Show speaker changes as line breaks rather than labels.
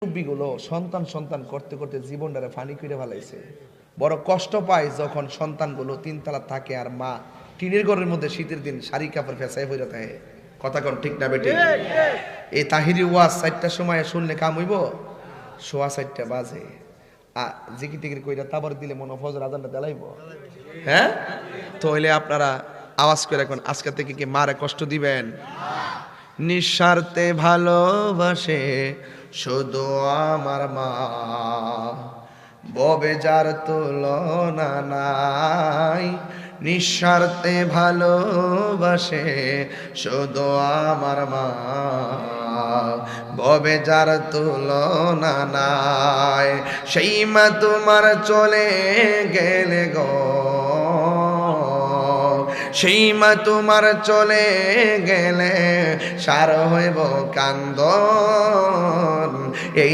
মুরব্বিগুলো সন্তান সন্তান করতে করতে জীবনটারে ফানি করে ফেলাইছে। বড় কষ্ট পায় যখন সন্তানগুলো তিনতলা থাকে আর মা টিনের ঘরের মধ্যে শীতের দিন শাড়ি কাপড় ফেসাই হয়ে থাকে। কথা কোন ঠিক না বেটে? এই তাহিরি ওয়াজ 4টার সময় শুনলে কাম হইব? 4:15 বাজে জিকির টিকির কইরা তাবর দিলে মনে ফজর আজানটা দেলাইব। হ্যাঁ, তো হইলে আপনারা আওয়াজ করে এখন আজকে থেকে কি মারে কষ্ট দিবেন? নিঃস্বার্থে ভালোবাসে শুধু আমার মা, ববে যার তুলনা নাই। নিঃস্বার্থে ভালোবাসে শুধু আমার মা, ববে যার তুলনা নাই। সেই মা তোমার চলে গেলে গো, সেই মা তোমার চলে গেলে সার হইব কান্দন। এই